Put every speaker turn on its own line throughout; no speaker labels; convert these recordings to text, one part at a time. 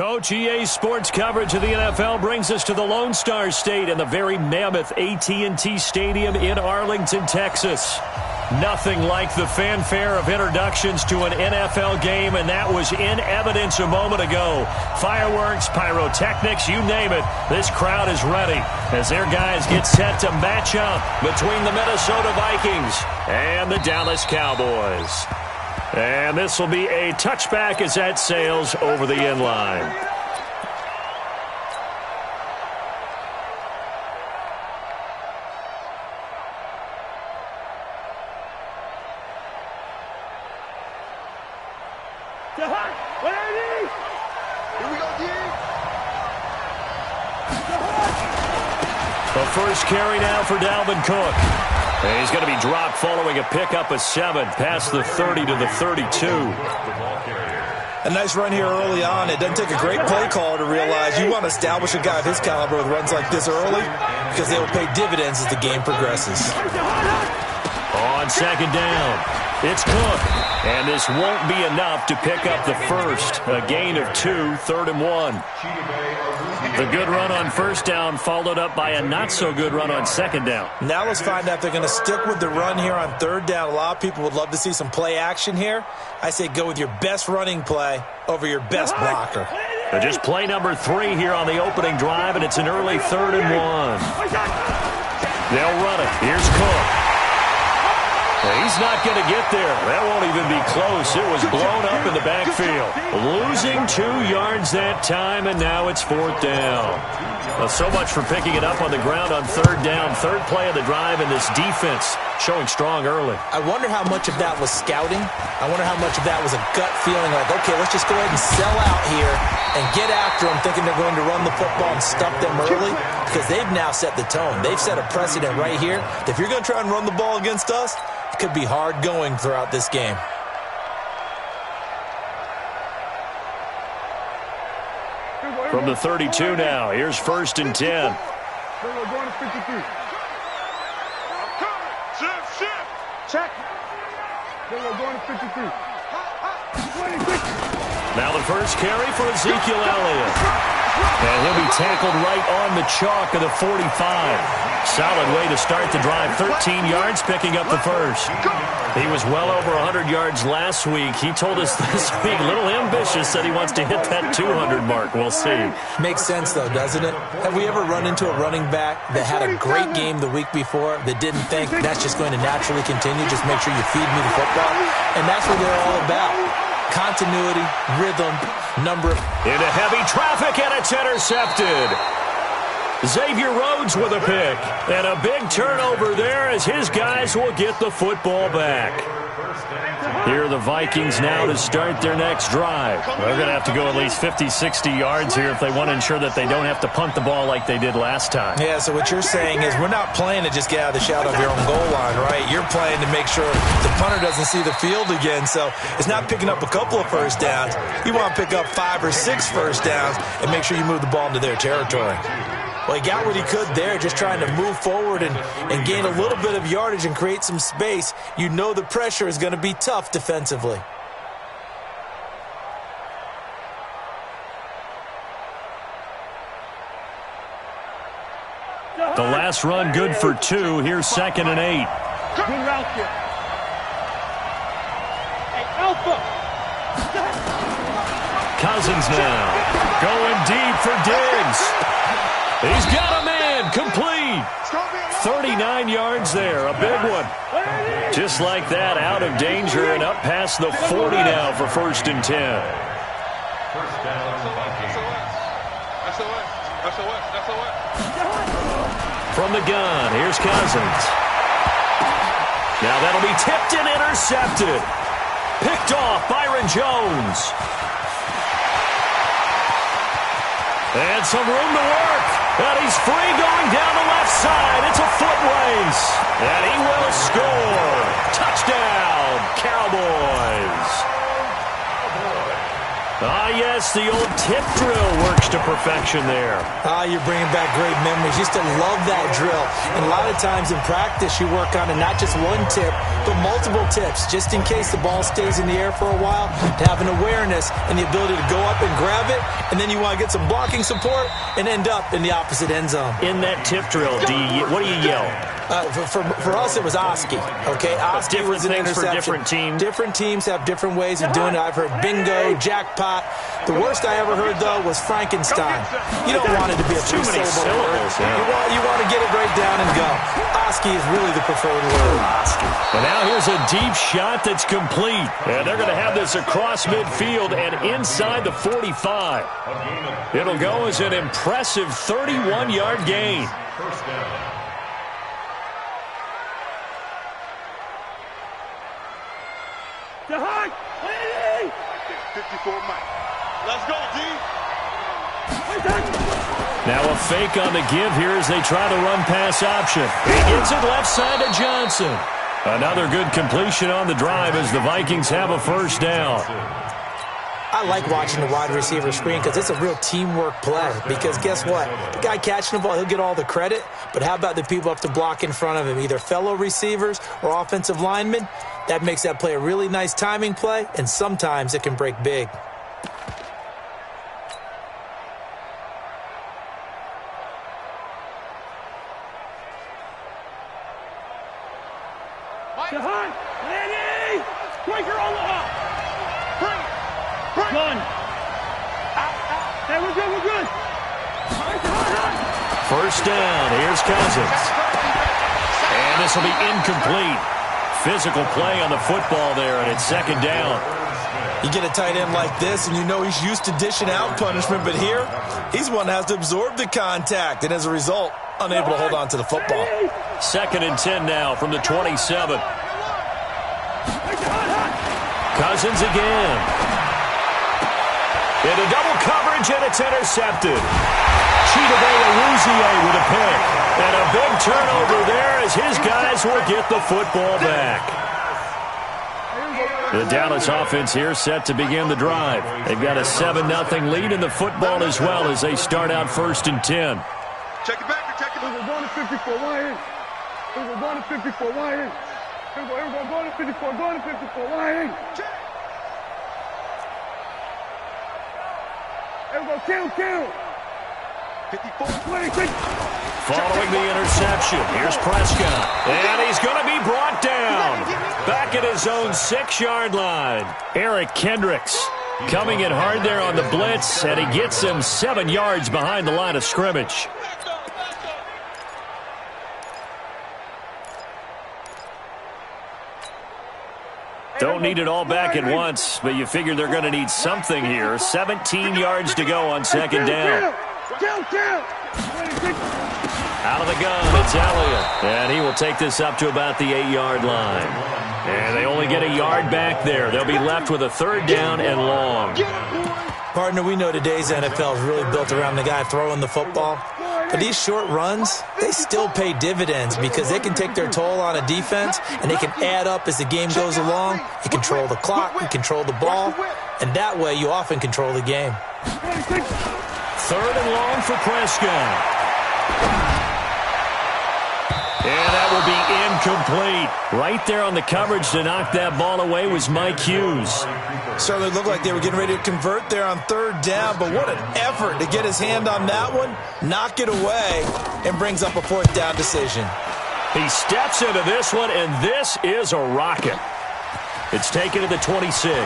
Coach, EA Sports coverage of the NFL brings us to the Lone Star State and the very mammoth AT&T Stadium in Arlington, Texas. Nothing like the fanfare of introductions to an NFL game, and that was in evidence a moment ago. Fireworks, pyrotechnics, you name it. This crowd is ready as their guys get set to match up between the Minnesota Vikings and the Dallas Cowboys. And this will be a touchback as that sails over the end line. The first carry now for Dalvin Cook. And he's going to be dropped following a pickup of 7 past the 30 to the 32.
A nice run here early on. It doesn't take a great play caller to realize you want to establish a guy of his caliber with runs like this early because they will pay dividends as the game progresses.
On second down, it's Cook. And this won't be enough to pick up the first. A gain of 2, 3rd and 1. The good run on first down followed up by a not-so-good run on second down.
Now let's find out if they're going to stick with the run here on third down. A lot of people would love to see some play action here. I say go with your best running play over your best blocker.
Just play number 3 here on the opening drive, and it's an early 3rd and 1. They'll run it. Here's Cook. He's not going to get there. That won't even be close. It was blown up in the backfield. Losing 2 yards that time, and now it's 4th down. Well, so much for picking it up on the ground on third down. Third play of the drive, and this defense showing strong early.
I wonder how much of that was scouting. I wonder how much of that was a gut feeling like, okay, let's just go ahead and sell out here and get after them, thinking they're going to run the football and stuff them early, because they've now set the tone. They've set a precedent right here. If you're going to try and run the ball against us, it could be hard going throughout this game.
From the 32 now, here's 1st and 10.
Check. Going to 53.
Now the first carry for Ezekiel Elliott. And he'll be tackled right on the chalk of the 45. Solid way to start the drive. 13 yards, picking up the first. He was well over 100 yards last week. He told us this week, a little ambitious, said he wants to hit that 200 mark. We'll see.
Makes sense, though, doesn't it? Have we ever run into a running back that had a great game the week before that didn't think that's just going to naturally continue? Just make sure you feed me the football. And that's what they're all about. Continuity, rhythm, number.
Into heavy traffic, and it's intercepted. Xavier Rhodes with a pick. And a big turnover there as his guys will get the football back. Here are the Vikings now to start their next drive. They're going to have to go at least 50, 60 yards here if they want to ensure that they don't have to punt the ball like they did last time.
Yeah, so what you're saying is we're not playing to just get out of the shadow of your own goal line, right? You're playing to make sure the punter doesn't see the field again. So it's not picking up a couple of first downs. You want to pick up 5 or 6 first downs and make sure you move the ball into their territory. Well, he got what he could there, just trying to move forward and gain a little bit of yardage and create some space. You know the pressure is going to be tough defensively.
The last run good for 2. Here's 2nd and 8.
Good route here. Hey, Alpha.
Cousins now going deep for Diggs. He's got a man, complete. 39 yards there, a big one. Just like that, out of danger and up past the 40 now for 1st and 10. From the gun, here's Cousins. Now that'll be tipped and intercepted. Picked off Byron Jones. And some room to work. And he's free going down the left side. It's a foot race. And he will score. Touchdown, Cowboys. Ah, yes, the old tip drill works to perfection there.
Ah, you're bringing back great memories. Used to love that drill. And a lot of times in practice, you work on it, not just one tip, but multiple tips, just in case the ball stays in the air for a while, to have an awareness and the ability to go up and grab it, and then you want to get some blocking support and end up in the opposite end zone.
In that tip drill, what do you yell?
For us, it was Oski. Okay, Oski was an interception.
For different teams.
Different teams have different ways of doing it. I've heard bingo, jackpot. The worst I ever heard, though, was Frankenstein. You don't want it to be a
too many syllables.
Yeah. You want to get it right down and go. Oski is really the preferred word.
And now here's a deep shot that's complete. And they're going to have this across midfield and inside the 45. It'll go as an impressive 31-yard gain.
First down. High. 54 Mike. Let's go, D.
Now a fake on the give here as they try the run-pass option. He gets it left side to Johnson. Another good completion on the drive as the Vikings have a first down.
I like watching the wide receiver screen because it's a real teamwork play. Because guess what? The guy catching the ball, he'll get all the credit. But how about the people up to block in front of him, either fellow receivers or offensive linemen? That makes that play a really nice timing play, and sometimes it can break big.
First down, here's Cousins. And this will be incomplete. Physical play on the football there, and it's second down.
You get a tight end like this, and you know he's used to dishing out punishment, but here, he's one that has to absorb the contact, and as a result, unable to hold on to the football.
Second and 10 now from the 27. Cousins again. Into double coverage, and it's intercepted. Chidobe with a pick. And a big turnover there as his guys will get the football back. The Dallas offense here set to begin the drive. They've got a 7-0 lead in the football as well as they start out first and 10.
Check it back. Check it. We're going to 54. Why in? We're going to 54. Why in? We're going to 54. Going to 54. Why in? Everybody count. 54.
Following the interception, here's Prescott. And he's going to be brought down. Back at his own 6-yard line. Eric Kendricks coming in hard there on the blitz, and he gets him 7 yards behind the line of scrimmage. Don't need it all back at once, but you figure they're going to need something here. 17 yards to go on second down. Out of the gun, it's Elliott. And he will take this up to about the 8-yard line. And they only get a yard back there. They'll be left with a third down and long.
Partner, we know today's NFL is really built around the guy throwing the football. But these short runs, they still pay dividends because they can take their toll on a defense and they can add up as the game goes along. You control the clock, you control the ball, and that way you often control the game.
Third and long for Prescott. And that will be incomplete. Right there on the coverage to knock that ball away was Mike Hughes.
Certainly looked like they were getting ready to convert there on third down, but what an effort to get his hand on that one, knock it away, and brings up a fourth down decision.
He steps into this one, and this is a rocket. It's taken to the 26.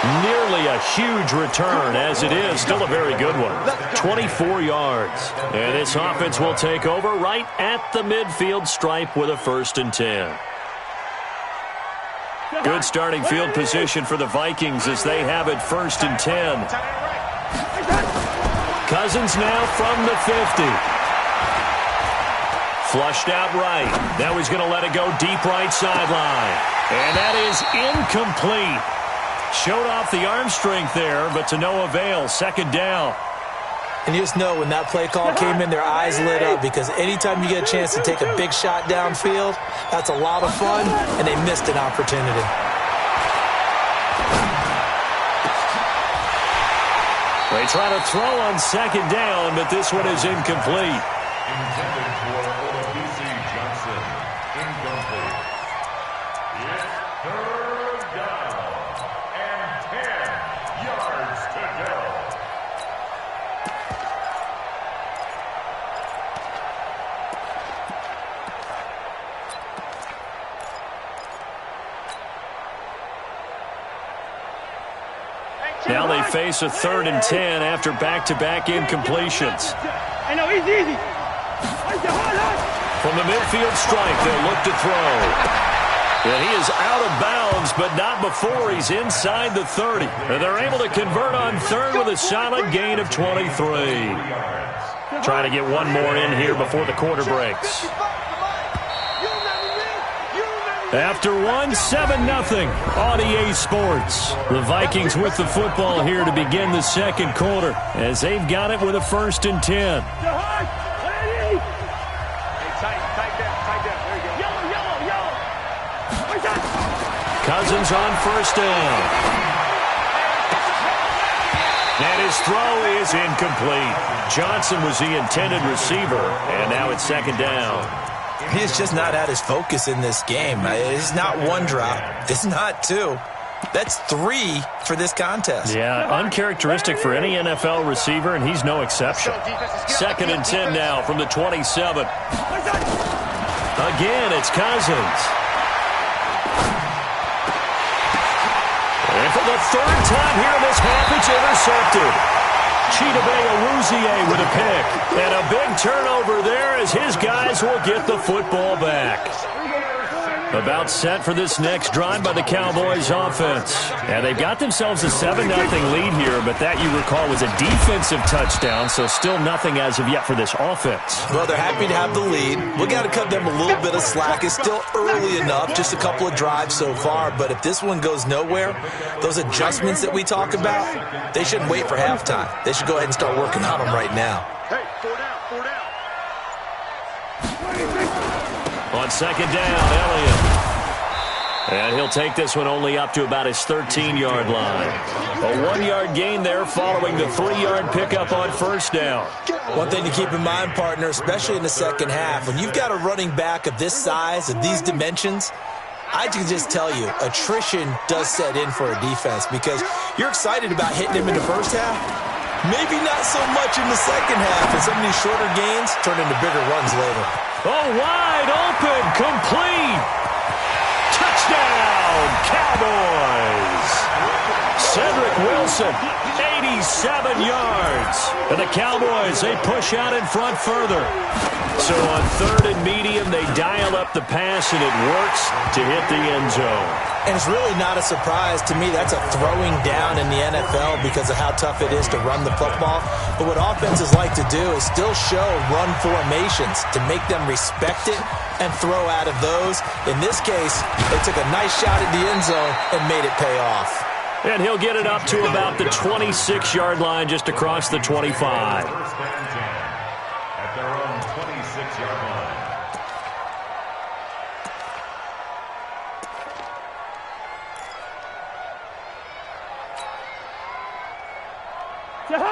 Nearly a huge return, as it is still a very good one. 24 yards. And this offense will take over right at the midfield stripe with a first and 10. Good starting field position for the Vikings as they have it first and 10. Cousins now from the 50. Flushed out right. Now he's going to let it go deep right sideline. And that is incomplete. Showed off the arm strength there, but to no avail. Second down.
And you just know when that play call came in, their eyes lit up because anytime you get a chance to take a big shot downfield, that's a lot of fun, and they missed an opportunity.
They try to throw on second down, but this one is incomplete.
Intended for OBC Johnson. Incomplete. It's third down and 10 yards to go.
Now they face a 3rd and 10 after back-to-back incompletions.
I know, easy.
From the midfield stripe, they'll look to throw. And he is out of bounds, but not before he's inside the 30. And they're able to convert on 3rd with a solid gain of 23. Trying to get one more in here before the quarter breaks. After one, 7-0 on EA Sports. The Vikings with the football here to begin the second quarter as they've got it with a 1st and 10. Cousins on 1st down. And his throw is incomplete. Johnson was the intended receiver, and now it's 2nd down.
He's just not at his focus in this game. It's not one drop. It's not two. That's 3 for this contest.
Yeah, uncharacteristic for any NFL receiver, and he's no exception. 2nd and 10 now from the 27. Again, it's Cousins. And for the 3rd time here in this half, it's intercepted. Chidobe with a pick. And a big turnover there as his guys will get the football back. About set for this next drive by the Cowboys offense. And they've got themselves a 7-0 lead here, but that, you recall, was a defensive touchdown, so still nothing as of yet for this offense.
Well, they're happy to have the lead. We got to cut them a little bit of slack. It's still early enough, just a couple of drives so far, but if this one goes nowhere, those adjustments that we talk about, they shouldn't wait for halftime. They should go ahead and start working on them right now.
Hey, 4 down.
On 2nd down, Elliott. And he'll take this one only up to about his 13-yard line. A 1-yard gain there following the 3-yard pickup on 1st down.
One thing to keep in mind, partner, especially in the second half, when you've got a running back of this size, of these dimensions, I can just tell you, attrition does set in for a defense because you're excited about hitting him in the first half. Maybe not so much in the second half, and some of these shorter gains turn into bigger runs later.
Oh, wide open, complete. Touchdown, Cowboys. Cedric Wilson, 87 yards. And the Cowboys, they push out in front further. So on 3rd and medium, they dial up the pass, and it works to hit the end zone.
And it's really not a surprise to me. That's a throwing down in the NFL because of how tough it is to run the football. But what offenses like to do is still show run formations to make them respect it and throw out of those. In this case, they took a nice shot at the end zone and made it pay off.
And he'll get it up to about the 26-yard line just across the 25.
At their own 26-yard line.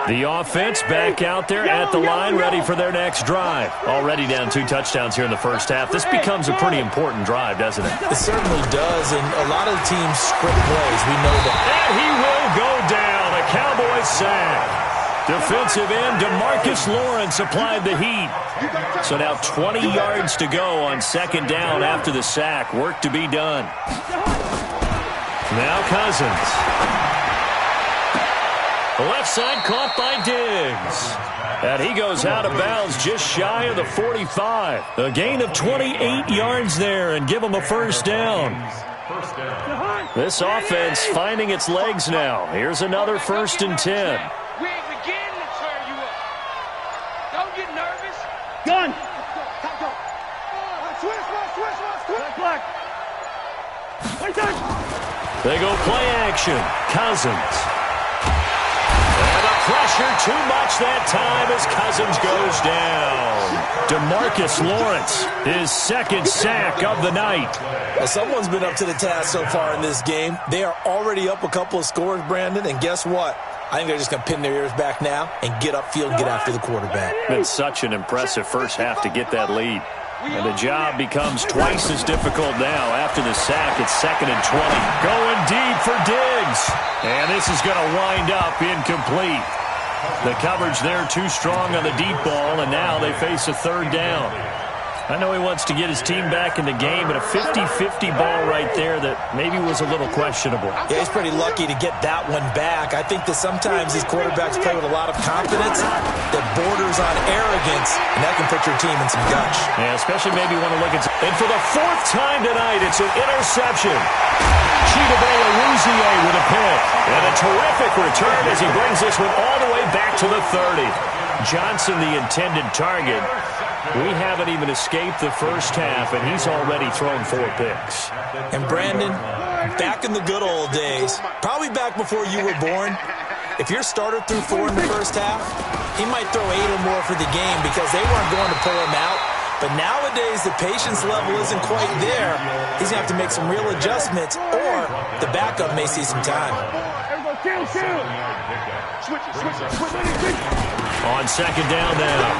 The offense back out there at the line, ready for their next drive. Already down 2 touchdowns here in the first half. This becomes a pretty important drive, doesn't it?
It certainly does, and a lot of the teams script plays. We know that.
And he will go down. A Cowboys sack. Defensive end DeMarcus Lawrence applied the heat. So now 20 yards to go on 2nd down after the sack. Work to be done. Now Cousins. Left side caught by Diggs. And he goes out of bounds just shy of the 45. A gain of 28 yards there and give him a 1st down. This offense finding its legs now. Here's another 1st and 10.
We ain't beginning to tear you up. Don't get nervous.
Gun. Switch.
They go play action. Cousins. Pressure too much that time as Cousins goes down. DeMarcus Lawrence, his 2nd sack of the night.
Well, someone's been up to the task so far in this game. They are already up a couple of scores, Brandon, and guess what? I think they're just going to pin their ears back now and get upfield and get after the quarterback.
Been such an impressive first half to get that lead. And the job becomes twice as difficult now. After the sack, it's 2nd and 20. Going deep for Diggs. And this is going to wind up incomplete. The coverage there too strong on the deep ball, and now they face a 3rd down. I know he wants to get his team back in the game, but a 50-50 ball right there that maybe was a little questionable.
Yeah, he's pretty lucky to get that one back. I think that sometimes these quarterbacks play with a lot of confidence that borders on arrogance, and that can put your team in some dutch.
Yeah, especially maybe want to look at... And for the 4th time tonight, it's an interception. Chidobe-Awuzie with a pick. And a terrific return as he brings this one all the way back to the 30. Johnson, the intended target. We haven't even escaped the first half, and he's already thrown 4 picks.
And Brandon, back in the good old days, probably back before you were born, if your starter threw 4 in the first half, he might throw 8 or more for the game because they weren't going to pull him out. But nowadays, the patience level isn't quite there. He's going to have to make some real adjustments, or the backup may see some time.
On 2nd down now,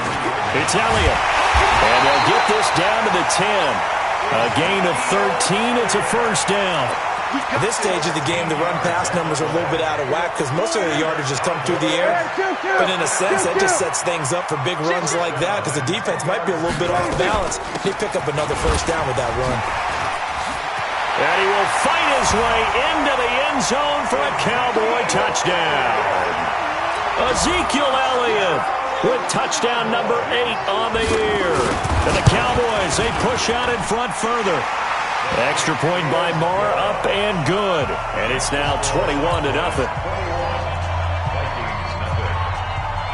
it's Elliott. And they'll get this down to the 10. A gain of 13. It's a 1st down.
At this stage of the game, the run-pass numbers are a little bit out of whack because most of the yardage has come through the air. But in a sense, that just sets things up for big runs like that because the defense might be a little bit off balance. They pick up another 1st down with that run.
And he will fight his way into the end zone for a Cowboy touchdown. Ezekiel Elliott with touchdown number 8 on the year. And the Cowboys, they push out in front further. Extra point by Marr, up and good. And it's now 21-0.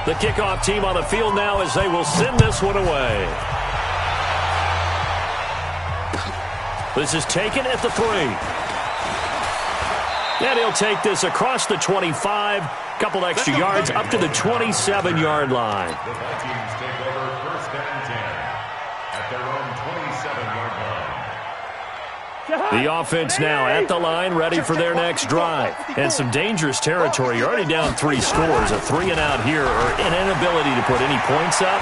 The kickoff team on the field now as they will send this one away. This is taken at the 3. And he'll take this across the 25. Couple extra yards up to the 27-yard line.
The Vikings take over 1st and 10 at their own 27-yard line.
The offense now at the line, ready for their next drive. And some dangerous territory. You're already down 3 scores. A 3-and-out here, or an inability to put any points up.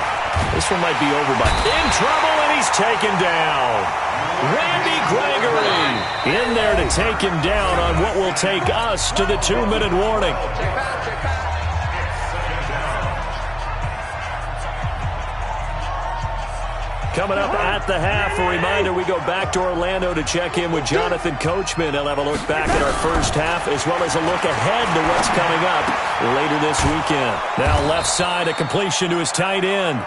This one might be over, but in trouble, and he's taken down. Randy Gregory in there to take him down on what will take us to the 2-minute warning. Coming up at the half, a reminder, we go back to Orlando to check in with Jonathan Coachman. He'll have a look back at our first half as well as a look ahead to what's coming up later this weekend. Now left side, a completion to his tight end.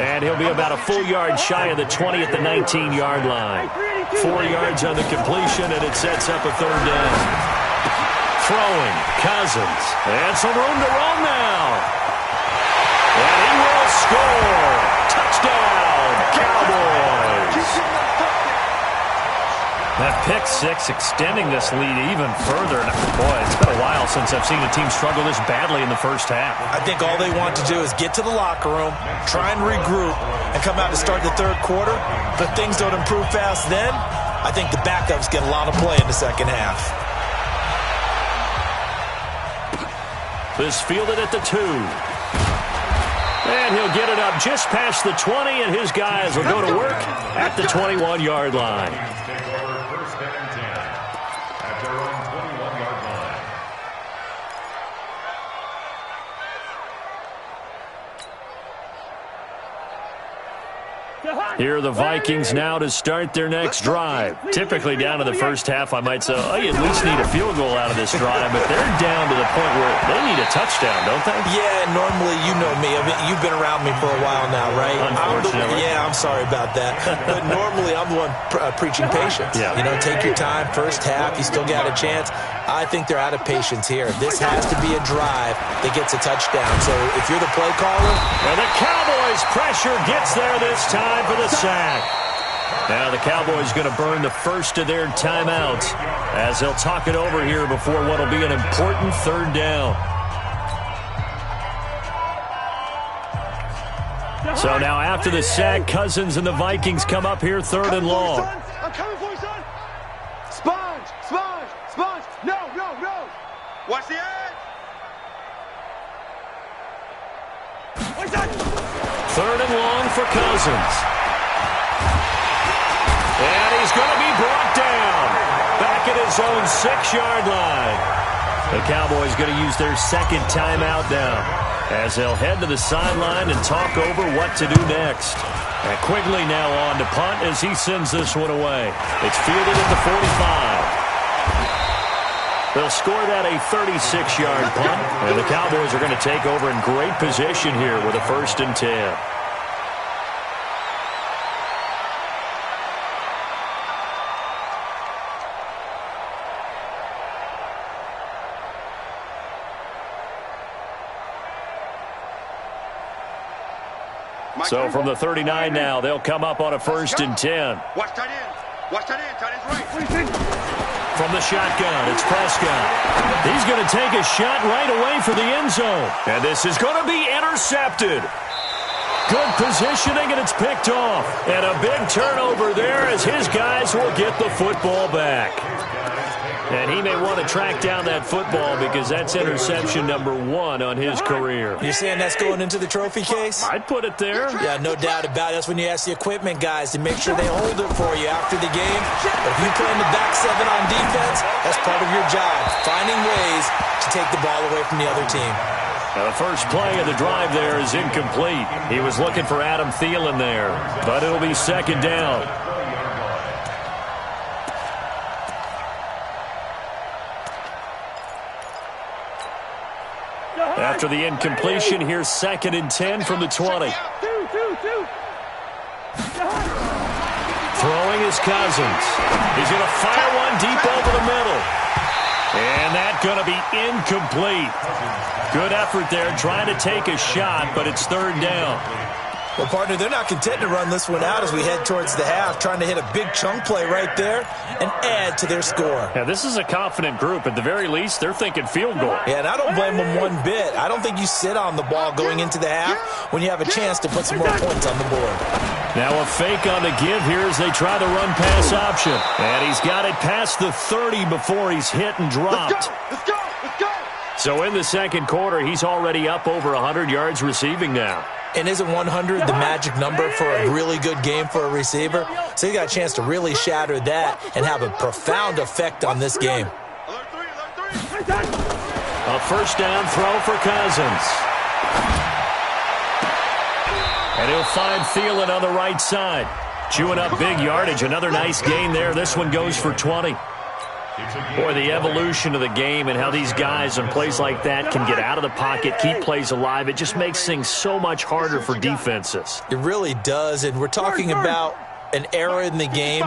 And he'll be about a full yard shy of the 20 at the 19-yard line. 4 yards on the completion, and it sets up a 3rd down. Throwing, Cousins. And some room to roam now. And he will score. Touchdown, Cowboys. That pick 6 extending this lead even further. Boy, it's been a while since I've seen a team struggle this badly in the first half.
I think all they want to do is get to the locker room, try and regroup, and come out to start the 3rd quarter. But things don't improve fast then. I think the backups get a lot of play in the second half.
This fielded at the 2. And he'll get it up just past the 20, and his guys will go to work at the 21-yard line.
Take over 1st and 10 at their own 21-yard line.
Here are the Vikings now to start their next drive. Typically down to the first half, I might say, oh, you at least need a field goal out of this drive, but they're down to the point where they need a touchdown, don't they?
Yeah, normally, you know me. You've been around me for a while now, right?
Unfortunately.
I'm sorry about that. But normally, I'm the one preaching patience.
Yeah.
You know, take your time, first half, you still got a chance. I think they're out of patience here. This has to be a drive that gets a touchdown. So if you're the play caller.
And the Cowboys' pressure gets there this time for the sack. Now the Cowboys going to burn the first of their timeouts as they'll talk it over here before what will be an important 3rd down. So now after the sack, Cousins and the Vikings come up here 3rd and long.
I'm coming for you, son. Sponge. No.
Watch the edge.
Third and long for Cousins. And he's going to be brought down. Back at his own 6-yard line. The Cowboys going to use their second timeout now, as they'll head to the sideline and talk over what to do next. And Quigley now on to punt as he sends this one away. It's fielded at the 45. They'll score that a 36-yard punt, and the Cowboys are going to take over in great position here with a 1st and 10. So from the 39 now, they'll come up on a 1st and 10.
Watch tight end. Watch tight end. Tight end's right.
From the shotgun, it's Prescott. He's going to take a shot right away for the end zone. And this is going to be intercepted. Good positioning, and it's picked off. And a big turnover there as his guys will get the football back. And he may want to track down that football because that's interception number 1 on his career.
You're saying that's going into the trophy case?
I'd put it there.
Yeah, no doubt about it. That's when you ask the equipment guys to make sure they hold it for you after the game. But if you play in the back 7 on defense, that's part of your job, finding ways to take the ball away from the other team.
Now the first play of the drive there is incomplete. He was looking for Adam Thielen there, but it'll be 2nd down. After the incompletion, here's 2nd and 10 from the 20. Throwing is Cousins. He's going to fire one deep over the middle. And that's going to be incomplete. Good effort there, trying to take a shot, but it's 3rd down.
Well, partner, they're not content to run this one out as we head towards the half, trying to hit a big chunk play right there and add to their score.
Yeah, this is a confident group. At the very least, they're thinking field goal.
Yeah, and I don't blame them one bit. I don't think you sit on the ball going into the half when you have a chance to put some more points on the board.
Now a fake on the give here as they try the run-pass option. And he's got it past the 30 before he's hit and dropped.
Let's go.
So in the 2nd quarter, he's already up over 100 yards receiving now.
And isn't 100 the magic number for a really good game for a receiver? So you got a chance to really shatter that and have a profound effect on this game.
A 1st down throw for Cousins. And he'll find Thielen on the right side. Chewing up big yardage. Another nice gain there. This one goes for 20. Boy, the evolution of the game and how these guys in plays like that can get out of the pocket, keep plays alive, it just makes things so much harder for defenses.
It really does, and we're talking about an era in the game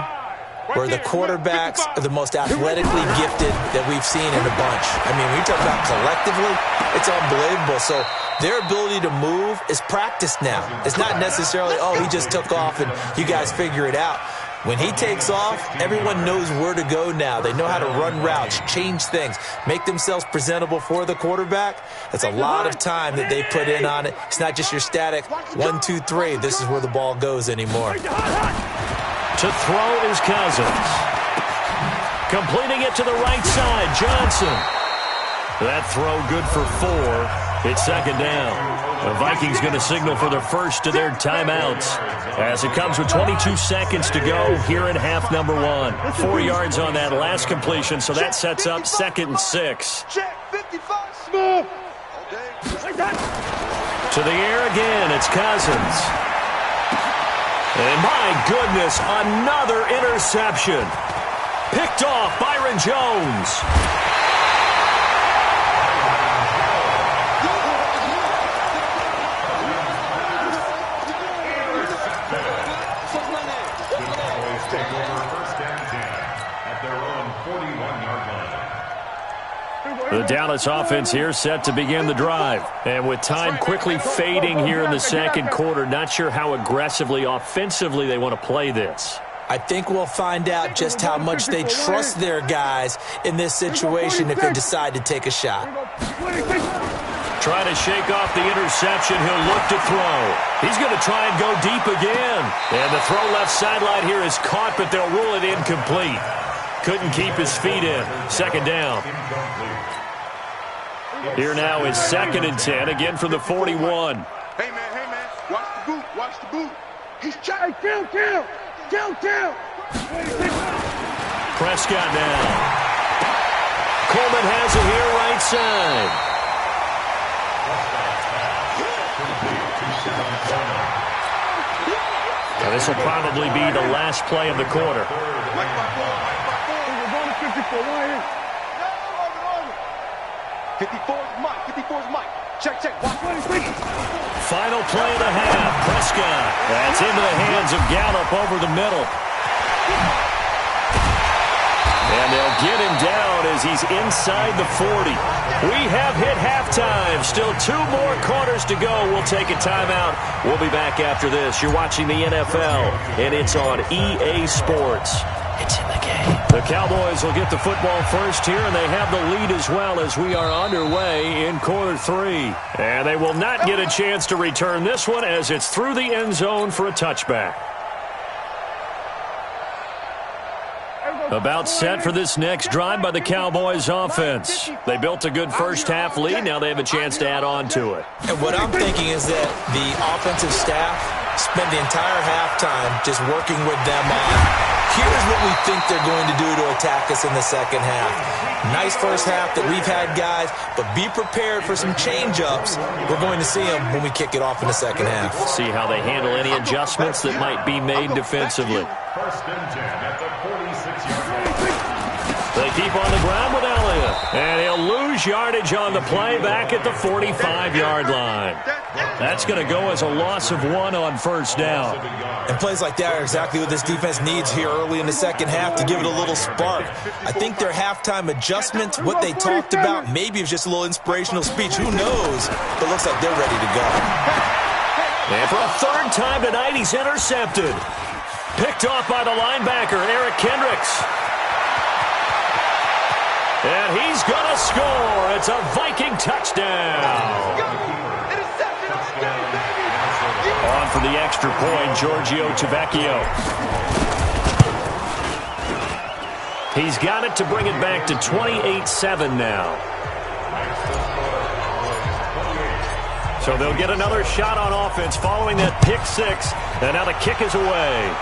where the quarterbacks are the most athletically gifted that we've seen in a bunch. I mean, when you talk about collectively, it's unbelievable. So their ability to move is practiced now. It's not necessarily, oh, he just took off and you guys figure it out. When he takes off, everyone knows where to go now. They know how to run routes, change things, make themselves presentable for the quarterback. That's a lot of time that they put in on it. It's not just your static 1, 2, 3. This is where the ball goes anymore.
To throw is Cousins. Completing it to the right side, Johnson. That throw good for 4. It's 2nd down. The Vikings going to signal for the first of their timeouts as it comes with 22 seconds to go here in half number 1. 4 yards on that last completion, so that sets up 2nd and 6. To the air again, it's Cousins. And my goodness, another interception. Picked off Byron Jones. The Dallas offense here set to begin the drive. And with time quickly fading here in the 2nd quarter, not sure how aggressively, offensively they want to play this.
I think we'll find out just how much they trust their guys in this situation if they decide to take a shot.
Trying to shake off the interception, he'll look to throw. He's going to try and go deep again. And the throw left sideline here is caught, but they'll rule it incomplete. Couldn't keep his feet in. 2nd down. Here now is 2nd and 10, again from the 41.
Hey, man. Watch the boot. Watch the boot. He's trying. Kill.
Prescott now. Coleman has it here right side. Now this will probably be the last play of the quarter.
Mike, 54. Why in? 54's Mike. Check. Watch.
Final play of the half. Prescott. That's into the hands of Gallup over the middle. And they'll get him down as he's inside the 40. We have hit halftime. Still 2 more quarters to go. We'll take a timeout. We'll be back after this. You're watching the NFL, and it's on EA Sports. It's in the game. The Cowboys will get the football first here, and they have the lead as well as we are underway in quarter 3. And they will not get a chance to return this one as it's through the end zone for a touchback. About set for this next drive by the Cowboys offense. They built a good first-half lead. Now they have a chance to add on to it.
And what I'm thinking is that the offensive staff spent the entire halftime just working with them on, here's what we think they're going to do to attack us in the second half. Nice first half that we've had, guys, but be prepared for some change-ups. We're going to see them when we kick it off in the second half.
See how they handle any adjustments that might be made defensively.
First and 10 at the 46-yard line.
They keep on the ground with Elliott. And he'll lose yardage on the play back at the 45-yard line. That's going to go as a loss of 1 on first down.
And plays like that are exactly what this defense needs here early in the second half to give it a little spark. I think their halftime adjustment, what they talked about, maybe it was just a little inspirational speech. Who knows? But it looks like they're ready to go.
And for a third time tonight, he's intercepted. Picked off by the linebacker, Eric Kendricks. And he's going to score. It's a Viking touchdown. On for the extra point, Giorgio Tavecchio. He's got it to bring it back to 28-7 now. So they'll get another shot on offense following that pick 6. And now the kick is away.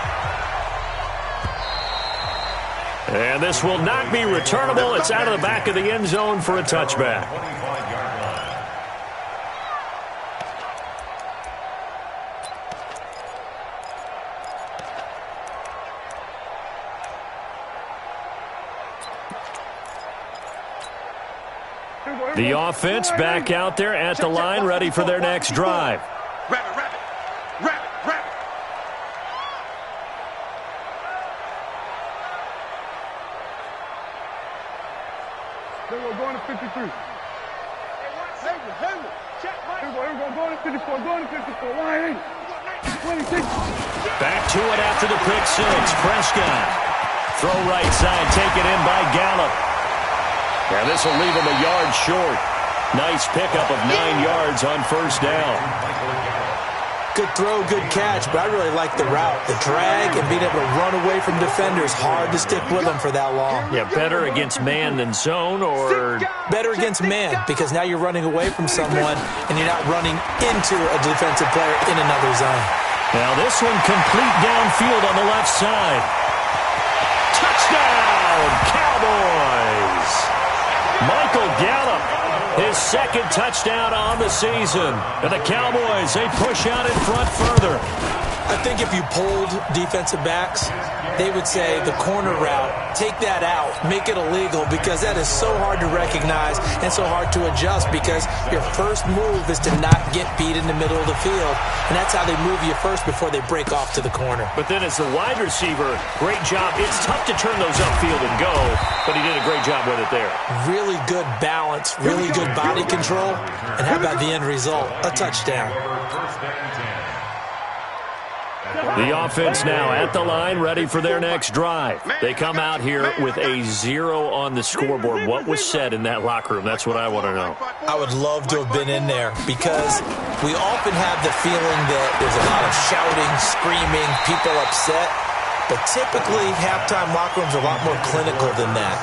And this will not be returnable. It's out of the back of the end zone for a touchback. The offense back out there at the line, ready for their next drive.
Rabbit. Then we're going to 53. Here we go, going to 54, Why ain't? 26.
Back to it after the pick 6. Prescott. Throw right side, taken in by Gallup. And this will leave him a yard short. Nice pickup of 9 yards on first down.
Good throw, good catch, but I really like the route. The drag and being able to run away from defenders, hard to stick with them for that long.
Yeah, better against man than zone, or
better against man, because now you're running away from someone and you're not running into a defensive player in another zone.
Now this one complete downfield on the left side. Touchdown, Cowboys! Michael Gallup, his second touchdown on the season. And the Cowboys, they push out in front further.
I think if you polled defensive backs, they would say the corner route, take that out, make it illegal, because that is so hard to recognize and so hard to adjust, because your first move is to not get beat in the middle of the field, and that's how they move you first before they break off to the corner.
But then as the wide receiver, great job. It's tough to turn those upfield and go, but he did a great job with it there.
Really good balance, really good body control, and how about the end result? A touchdown.
The offense now at the line, ready for their next drive. They come out here with a 0 on the scoreboard. What was said in that locker room? That's what I want to know.
I would love to have been in there, because we often have the feeling that there's a lot of shouting, screaming, people upset. but typically halftime locker rooms are a lot more clinical than that.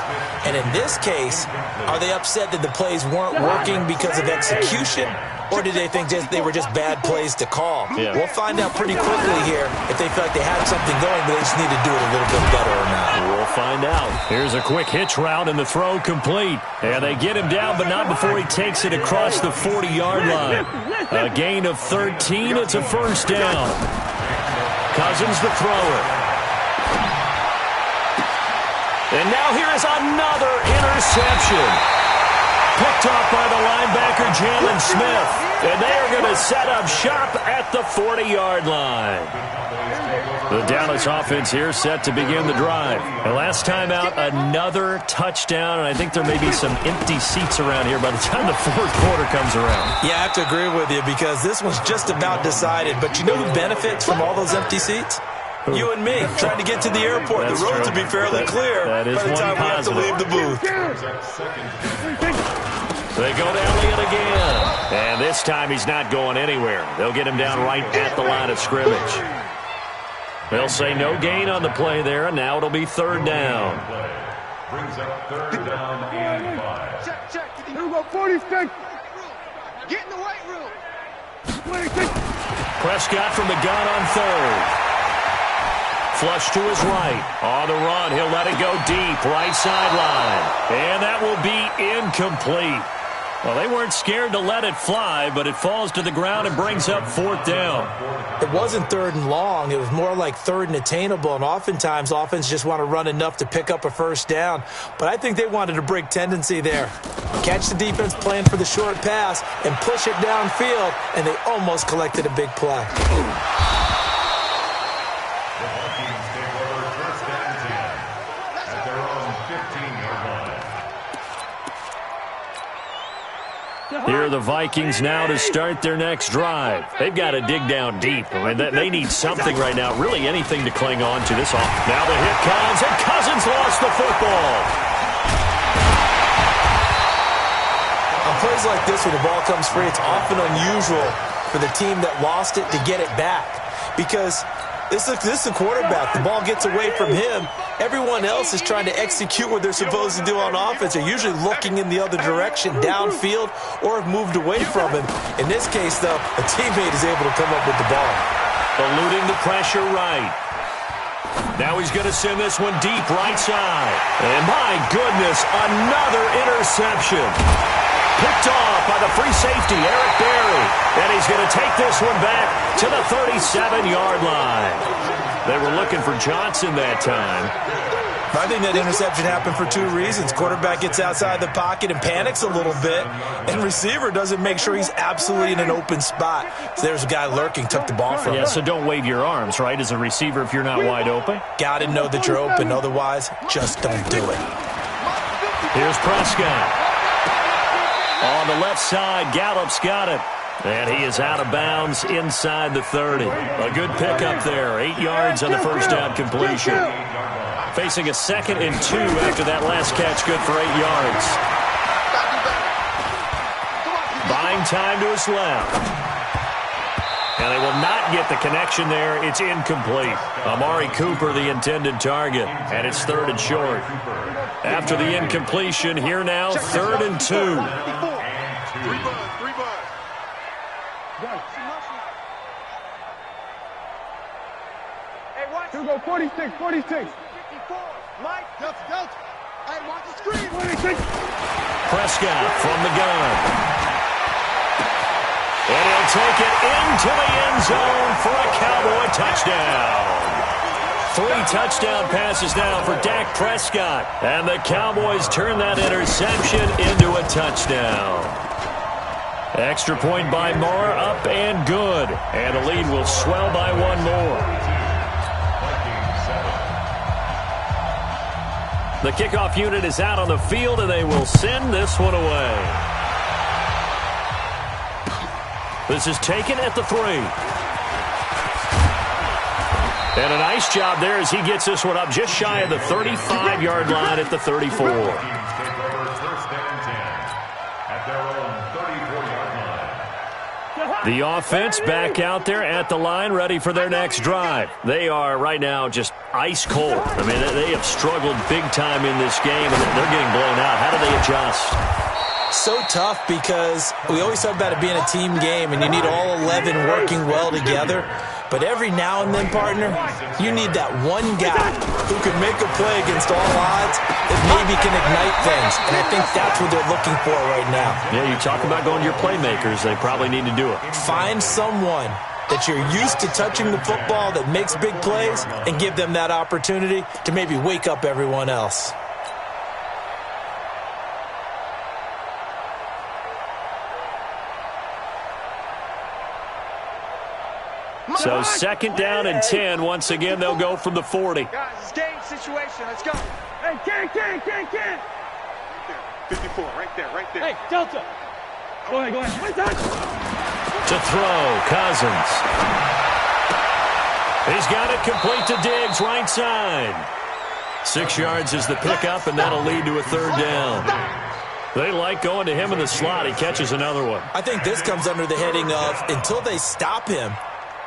And in this case, are they upset that the plays weren't working because of execution, or did they think they were just bad plays to call?
Yeah.
We'll find out pretty quickly here if they feel like they had something going, but they just need to do it a little bit better or not.
We'll find out. Here's a quick hitch route, and the throw complete. And they get him down, but not before he takes it across the 40-yard line. A gain of 13. It's a first down. Cousins the thrower. And now here is another interception. Picked off by the linebacker, Jalen Smith. And they are going to set up shop at the 40-yard line. The Dallas offense here set to begin the drive. And last time out, another touchdown. And I think there may be some empty seats around here by the time the fourth quarter comes around.
Yeah, I have to agree with you because this one's just about decided. But you know who benefits from all those empty seats? You and me, trying to get to the airport.
That's
the roads
true.
will be fairly clear
that is
by the time we have to leave the booth.
They go to Elliott again. And this time he's not going anywhere. They'll get him down right at the line of scrimmage. They'll say no gain on the play there, and now it'll be third down.
Brings up third down and 5.
Check.
Here we go, 46.
Get in the weight room.
26.
Prescott from the gun on third. Flush to his right. On the run, he'll let it go deep, right sideline. And that will be incomplete. Well, they weren't scared to let it fly, but it falls to the ground and brings up fourth down.
It wasn't third and long. It was more like third and attainable, and oftentimes offense just want to run enough to pick up a first down. But I think they wanted to break tendency there. Catch the defense playing for the short pass and push it downfield, and they almost collected a big play.
The Vikings take over first and 10 at their own 15-yard line.
Here are the Vikings now to start their next drive. They've got to dig down deep. I mean, they need something right now, really anything to cling on to this off. Now the hit comes, and Cousins lost the football.
On plays like this where the ball comes free, it's often unusual for the team that lost it to get it back because this is the quarterback. The ball gets away from him. Everyone else is trying to execute what they're supposed to do on offense. They're usually looking in the other direction, downfield, or have moved away from him. In this case, though, a teammate is able to come up with the ball.
Eluding the pressure right. Now he's going to send this one deep right side. And my goodness, another interception. Picked off by the free safety, Eric Berry. And he's going to take this one back to the 37-yard line. They were looking for Johnson that time.
I think that interception happened for two reasons. Quarterback gets outside the pocket and panics a little bit, and receiver doesn't make sure he's absolutely in an open spot. So there's a guy lurking, took the ball from him.
Yeah, so don't wave your arms, right, as a receiver if you're not wide open.
Got to know that you're open. Otherwise, just don't do it.
Here's Prescott. On the left side, Gallup's got it. And he is out of bounds inside the 30. A good pickup there. 8 yards on the first down completion. Facing a 2nd and 2 after that last catch. Good for 8 yards. Buying time to his left. And they will not get the connection there. It's incomplete. Amari Cooper, the intended target. And it's 3rd and short. After the incompletion, here now, 3rd and 2.
Here we go, 46, 46.
Mike, Delta. Hey, watch the screen.
26.
Prescott from the gun. And he'll take it into the end zone for a Cowboy touchdown. 3 touchdown passes now for Dak Prescott. And the Cowboys turn that interception into a touchdown. Extra point by Moore, up and good. And the lead will swell by 1 more. The kickoff unit is out on the field, and they will send this one away. This is taken at the 3. And a nice job there as he gets this one up just shy of the 35-yard line at the 34.
Take over first and 10 at their own 34-yard line.
The offense back out there at the line, ready for their next drive. They are right now just ice cold. I mean, they have struggled big time in this game, and they're getting blown out. How do they adjust?
So tough because we always talk about it being a team game, and you need all 11 working well together. But every now and then, partner, you need that one guy who can make a play against all odds that maybe can ignite things. And I think that's what they're looking for right now.
Yeah, you talk about going to your playmakers. They probably need to do it.
Find someone that you're used to touching the football that makes big plays and give them that opportunity to maybe wake up everyone else.
So 2nd down and 10. Once again, they'll go from the 40.
Guys, it's game situation. Let's go.
Hey, Ken. 54, right there.
Hey, Delta.
Go ahead. What's that?
To throw, Cousins. He's got it complete to Diggs, right side. 6 yards is the pickup, and that'll lead to a 3rd down. They like going to him in the slot. He catches another one.
I think this comes under the heading of until they stop him,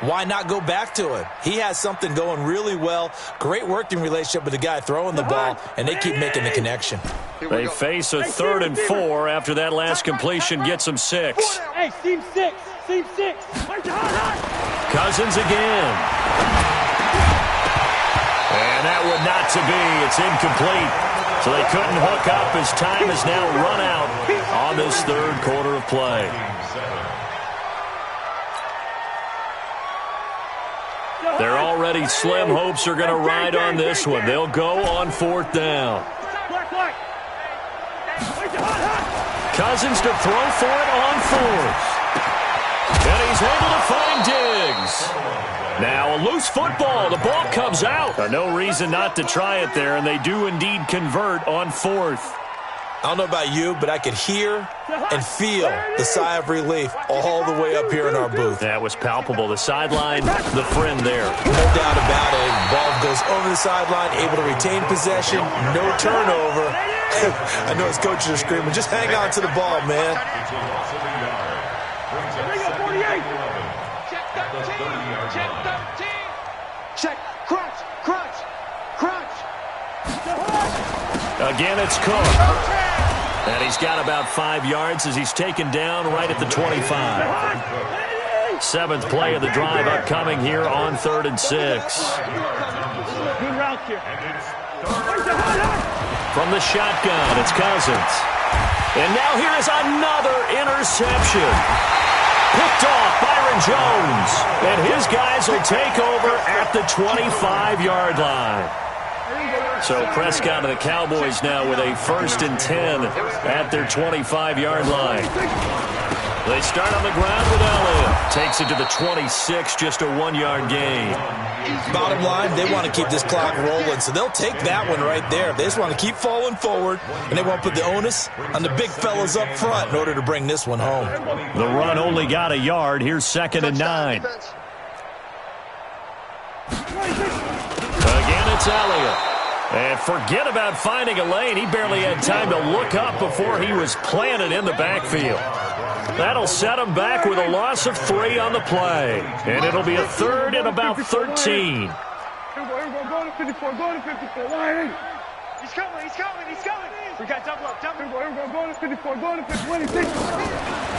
why not go back to him? He has something going really well. Great working relationship with the guy throwing the ball, and they keep making the connection.
They face a 3rd and 4 after that last completion gets them 6.
Hey, team 6.
Cousins again. And that would not to be. It's incomplete. So they couldn't hook up as time is now run out on this 3rd quarter of play. Their already slim hopes are going to ride on this one. They'll go on 4th down. Cousins to throw for it on 4th. And he's able to find Diggs. Now a loose football. The ball comes out. No reason not to try it there, and they do indeed convert on 4th.
I don't know about you, but I could hear and feel the sigh of relief all the way up here in our booth.
That was palpable. The sideline, the friend there.
No doubt about it. Ball goes over the sideline, able to retain possession, no turnover. I know his coaches are screaming, just hang on to the ball, man.
Check 13. Check. Crunch.
Again, it's Cook. And he's got about 5 yards as he's taken down right at the 25. 7th play of the drive upcoming here on 3rd and 6.
Good route here.
From the shotgun, it's Cousins. And now here is another interception. Picked off Byron Jones. And his guys will take over at the 25-yard line. So Prescott and the Cowboys now with a 1st and 10 at their 25-yard line. They start on the ground with Elliott. Takes it to the 26, just a 1-yard gain.
Bottom line, they want to keep this clock rolling, so they'll take that one right there. They just want to keep falling forward, and they want to put the onus on the big fellas up front in order to bring this one home.
The run only got a yard. Here's 2nd and 9. Again, it's Elliott. And forget about finding a lane. He barely had time to look up before he was planted in the backfield. That'll set him back with a loss of 3 on the play. And it'll be a 3rd and about 13.
Here we go. Go to 54. Why?
He's coming. We got double up.
Here we go. Go to 54. Go to 56.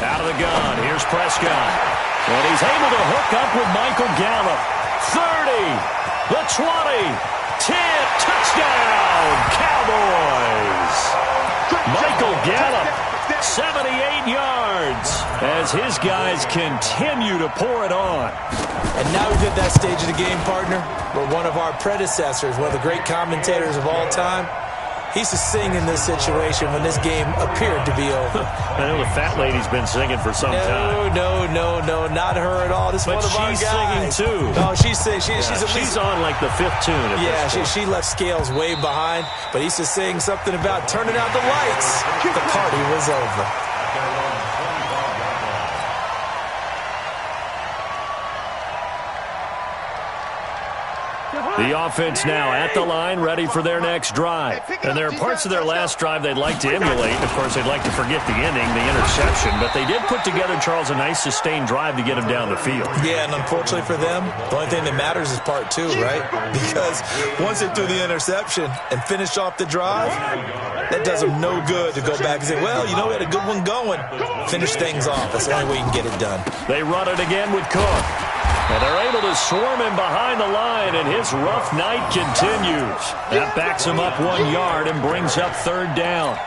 Out of the gun. Here's Prescott. And he's able to hook up with Michael Gallup. 30. The 20. 10, touchdown, Cowboys. Michael Gallup, 78 yards, as his guys continue to pour it on.
And now we've hit that stage of the game, partner, where one of our predecessors, one of the great commentators of all time, he used to sing in this situation when this game appeared to be over.
I know the fat lady's been singing for some time.
No, not her at all. This is one of our guys.
But she's singing too.
No, she's singing. She's
on like the 5th tune.
She left Scales way behind, but he used to sing something about turning out the lights. The party was over.
The offense now at the line, ready for their next drive. And there are parts of their last drive they'd like to emulate. Of course, they'd like to forget the inning, the interception. But they did put together, Charles, a nice sustained drive to get them down the field.
Yeah, and unfortunately for them, the only thing that matters is part two, right? Because once they threw the interception and finished off the drive, that does them no good to go back and say, well, you know, we had a good one going. Finish things off. That's the only way you can get it done.
They run it again with Cook. And they're able to swarm him behind the line, and his rough night continues. That backs him up 1 yard and brings up third down.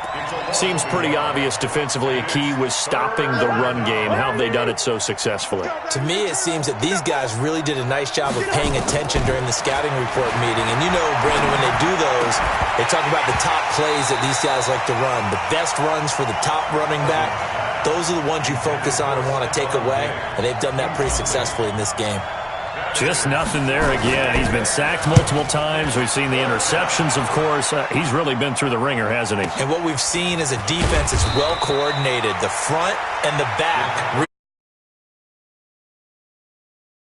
Seems pretty obvious defensively a key was stopping the run game. How have they done it so successfully?
To me, it seems that these guys really did a nice job of paying attention during the scouting report meeting. And you know, Brandon, when they do those, they talk about the top plays that these guys like to run. The best runs for the top running back. Those are the ones you focus on and want to take away, and they've done that pretty successfully in this game.
Just nothing there again. He's been sacked multiple times. We've seen the interceptions, of course. He's really been through the ringer, hasn't he?
And what we've seen is a defense that's well coordinated. The front and the back